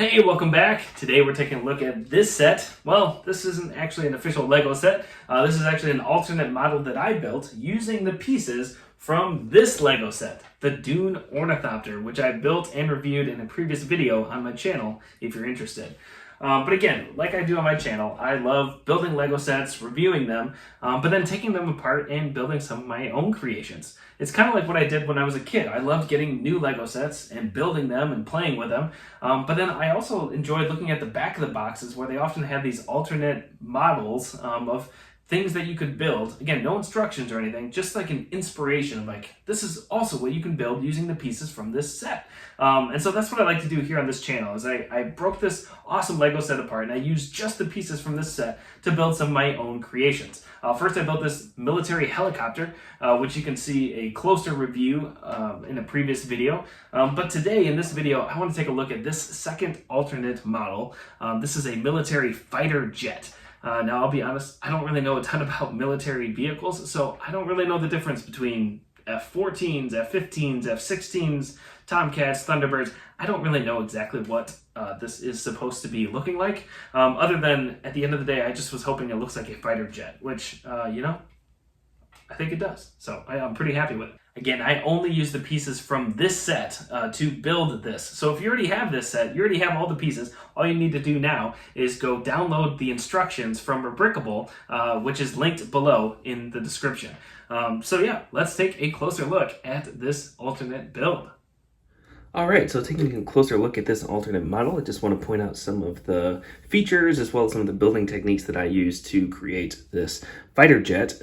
Hey, welcome back. Today we're taking a look at this set. Well, this isn't actually an official Lego set. This is actually an alternate model that I built using the pieces from this Lego set, the Dune Ornithopter, which I built and reviewed in a previous video on my channel if you're interested. But again, like I do on my channel, I love building Lego sets, reviewing them, but then taking them apart and building some of my own creations. It's kind of like what I did when I was a kid. I loved getting new Lego sets and building them and playing with them. But then I also enjoyed looking at the back of the boxes where they often have these alternate models of things that you could build. Again, no instructions or anything, just like an inspiration of like, this is also what you can build using the pieces from this set. And so that's what I like to do here on this channel is I broke this awesome Lego set apart and I used just the pieces from this set to build some of my own creations. First, I built this military helicopter, which you can see a closer review in a previous video. But today, in this video, I want to take a look at this second alternate model. This is a military fighter jet. Now, I'll be honest, I don't really know a ton about military vehicles, so I don't really know the difference between F-14s, F-15s, F-16s, Tomcats, Thunderbirds. I don't really know exactly what this is supposed to be looking like, other than at the end of the day, I just was hoping it looks like a fighter jet, which, I think it does. So I'm pretty happy with it. Again, I only use the pieces from this set to build this. So if you already have this set, you already have all the pieces. All you need to do now is go download the instructions from Rebrickable, which is linked below in the description. So yeah, let's take a closer look at this alternate build. All right, so taking a closer look at this alternate model, I just want to point out some of the features as well as some of the building techniques that I use to create this fighter jet.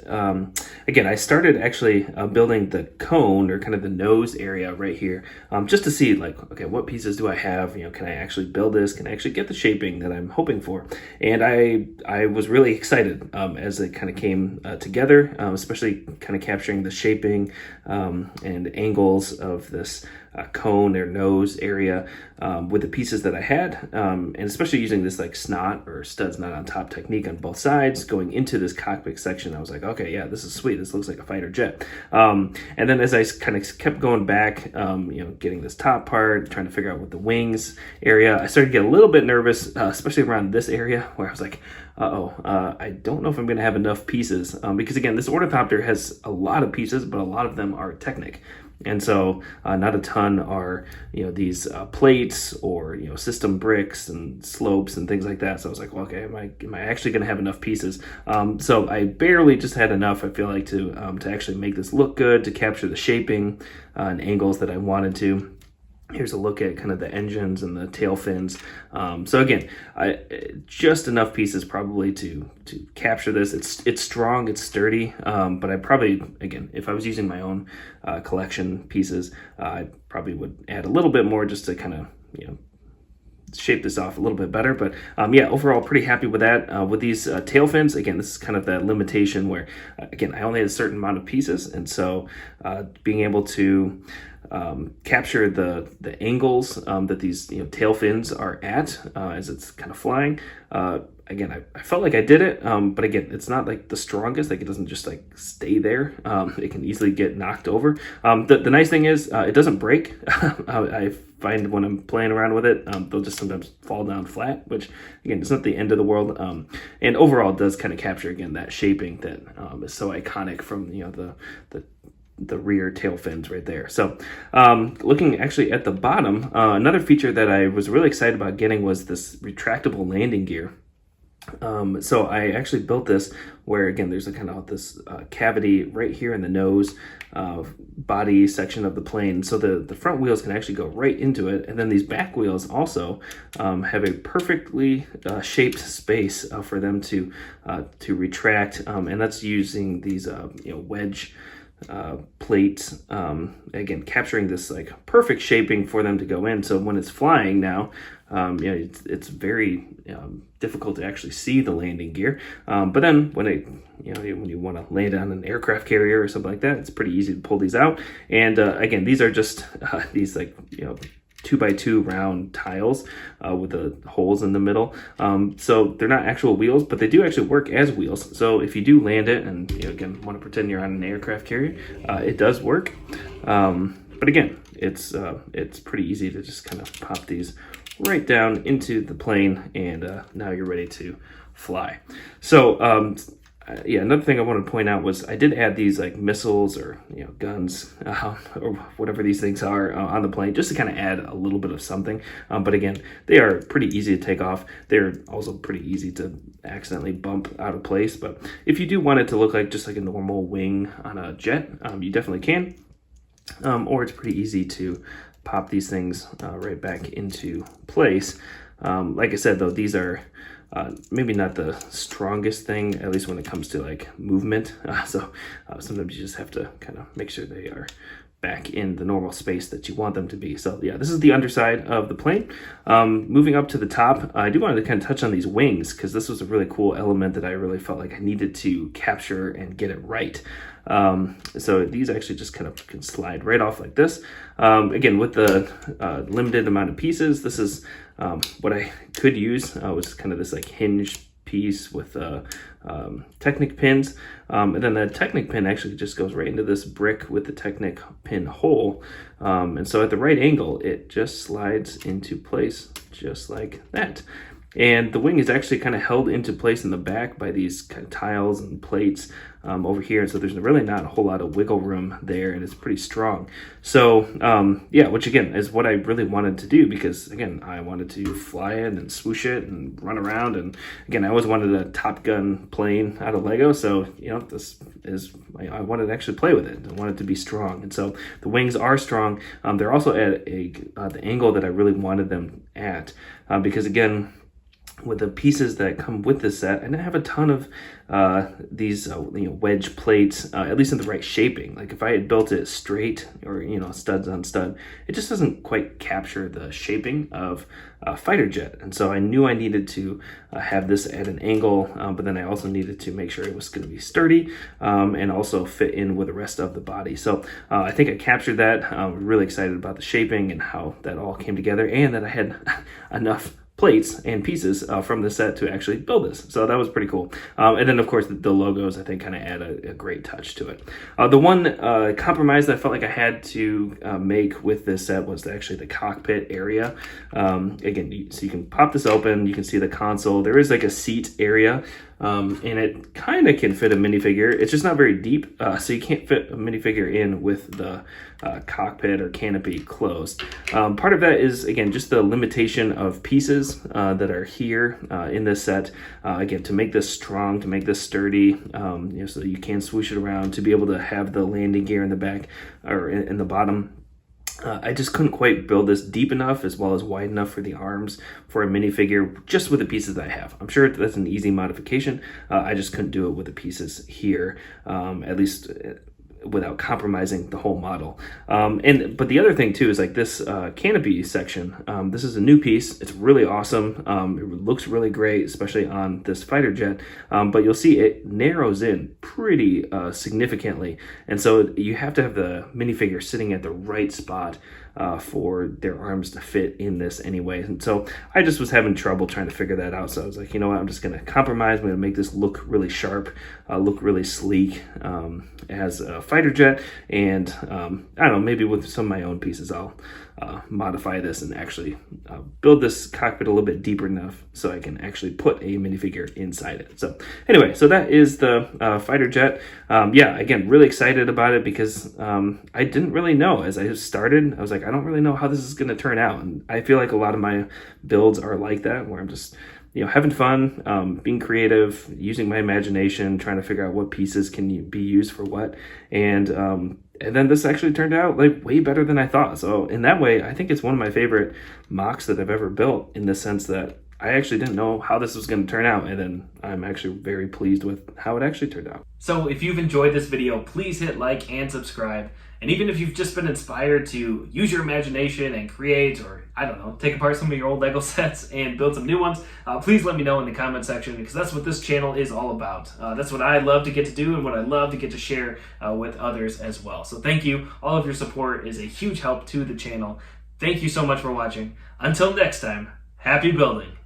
Again, I started actually building the cone or kind of the nose area right here, just to see like, okay, what pieces do I have? You know, can I actually build this? Can I actually get the shaping that I'm hoping for? And I was really excited as it kind of came together, especially kind of capturing the shaping and angles of this cone or nose area with the pieces that I had, and especially using this like snot or studs not on top technique on both sides going into this cockpit section. I was like, okay, yeah, this is sweet. This looks like a fighter jet. And then as I kind of kept going back, getting this top part, trying to figure out what the wings area, I started to get a little bit nervous, especially around this area where I was like, I don't know if I'm going to have enough pieces, because again, this Ornithopter has a lot of pieces, but a lot of them are Technic. And so not a ton are, these plates or, system bricks and slopes and things like that. So I was like, well, okay, am I actually going to have enough pieces? So I barely just had enough, I feel like, to actually make this look good, to capture the shaping and angles that I wanted to. Here's a look at kind of the engines and the tail fins. So again, just enough pieces probably to capture this. It's strong, it's sturdy, but I probably, again, if I was using my own collection pieces, I probably would add a little bit more just to kind of, shape this off a little bit better. But yeah, overall pretty happy with that. With these tail fins, again, this is kind of that limitation where, again, I only had a certain amount of pieces. And so being able to capture the angles that these tail fins are at as it's kind of flying. Again, I felt like I did it, but again, it's not like the strongest. Like it doesn't just like stay there. It can easily get knocked over. The nice thing is it doesn't break. I find when I'm playing around with it, they'll just sometimes fall down flat, which again, it's not the end of the world. And overall, it does kind of capture again that shaping that is so iconic from the rear tail fins right there. So looking actually at the bottom, another feature that I was really excited about getting was this retractable landing gear. So I actually built this where, again, there's a kind of this cavity right here in the nose body section of the plane. So the front wheels can actually go right into it. And then these back wheels also have a perfectly shaped space for them to retract. And that's using these wedge plates, again, capturing this like perfect shaping for them to go in. So when it's flying now, it's very difficult to actually see the landing gear. But then when when you want to land on an aircraft carrier or something like that, it's pretty easy to pull these out. And again, these are just these like 2x2 round tiles with the holes in the middle. So they're not actual wheels, but they do actually work as wheels. So if you do land it and again want to pretend you're on an aircraft carrier, it does work. But again, it's pretty easy to just kind of pop these right down into the plane, and now you're ready to fly. So yeah, another thing I wanted to point out was I did add these like missiles or guns or whatever these things are on the plane, just to kind of add a little bit of something. But again, they are pretty easy to take off. They're also pretty easy to accidentally bump out of place. But if you do want it to look like just like a normal wing on a jet, you definitely can. Or it's pretty easy to pop these things right back into place. Like I said, though, these are maybe not the strongest thing, at least when it comes to like movement. So sometimes you just have to kind of make sure they are back in the normal space that you want them to be. So yeah, this is the underside of the plane. Moving up to the top, I do want to kind of touch on these wings, because this was a really cool element that I really felt like I needed to capture and get it right. So these actually just kind of can slide right off like this. Again, with the limited amount of pieces, this is what I could use, was kind of this like hinge piece with Technic pins, and then the Technic pin actually just goes right into this brick with the Technic pin hole, and so at the right angle it just slides into place just like that. And the wing is actually kind of held into place in the back by these kind of tiles and plates over here. So there's really not a whole lot of wiggle room there, and it's pretty strong. So yeah, which again is what I really wanted to do, because again, I wanted to fly it and swoosh it and run around. And again, I always wanted a Top Gun plane out of Lego. So, this is, I wanted to actually play with it. I wanted it to be strong. And so the wings are strong. They're also at the angle that I really wanted them at, because again, with the pieces that come with this set, I didn't have a ton of these wedge plates, at least in the right shaping. Like if I had built it straight or studs on stud, it just doesn't quite capture the shaping of a fighter jet. And so I knew I needed to have this at an angle, but then I also needed to make sure it was going to be sturdy and also fit in with the rest of the body. So I think I captured that. I'm really excited about the shaping and how that all came together, and that I had enough plates and pieces from the set to actually build this. So that was pretty cool. And then of course the logos, I think, kind of add a great touch to it. The one compromise that I felt like I had to make with this set was actually the cockpit area. Again, so you can pop this open, you can see the console. There is like a seat area, and it kind of can fit a minifigure. It's just not very deep, so you can't fit a minifigure in with the cockpit or canopy closed. Part of that is, again, just the limitation of pieces that are here in this set. Again, to make this strong, to make this sturdy, so you can swoosh it around, to be able to have the landing gear in the back or in the bottom. I just couldn't quite build this deep enough as well as wide enough for the arms for a minifigure just with the pieces that I have. I'm sure that's an easy modification. I just couldn't do it with the pieces here, at least without compromising the whole model. But the other thing too is like this canopy section. This is a new piece. It's really awesome. It looks really great, especially on this fighter jet. But you'll see it narrows in pretty significantly, and so you have to have the minifigure sitting at the right spot for their arms to fit in this anyway. And so I just was having trouble trying to figure that out. So I was like, you know what, I'm just going to compromise. I'm going to make this look really sharp, look really sleek as a fighter jet. And I don't know, maybe with some of my own pieces, I'll modify this and actually build this cockpit a little bit deeper enough so I can actually put a minifigure inside it. So anyway, so that is the fighter jet. Yeah, again, really excited about it because I didn't really know as I started. I was like, I don't really know how this is going to turn out. And I feel like a lot of my builds are like that, where I'm just having fun, being creative, using my imagination, trying to figure out what pieces can be used for what. And then this actually turned out like way better than I thought. So in that way, I think it's one of my favorite mocks that I've ever built, in the sense that I actually didn't know how this was going to turn out, and then I'm actually very pleased with how it actually turned out. So if you've enjoyed this video, please hit like and subscribe. And even if you've just been inspired to use your imagination and create, or I don't know, take apart some of your old Lego sets and build some new ones, please let me know in the comment section, because that's what this channel is all about. That's what I love to get to do, and what I love to get to share with others as well. So thank you. All of your support is a huge help to the channel. Thank you so much for watching. Until next time, happy building.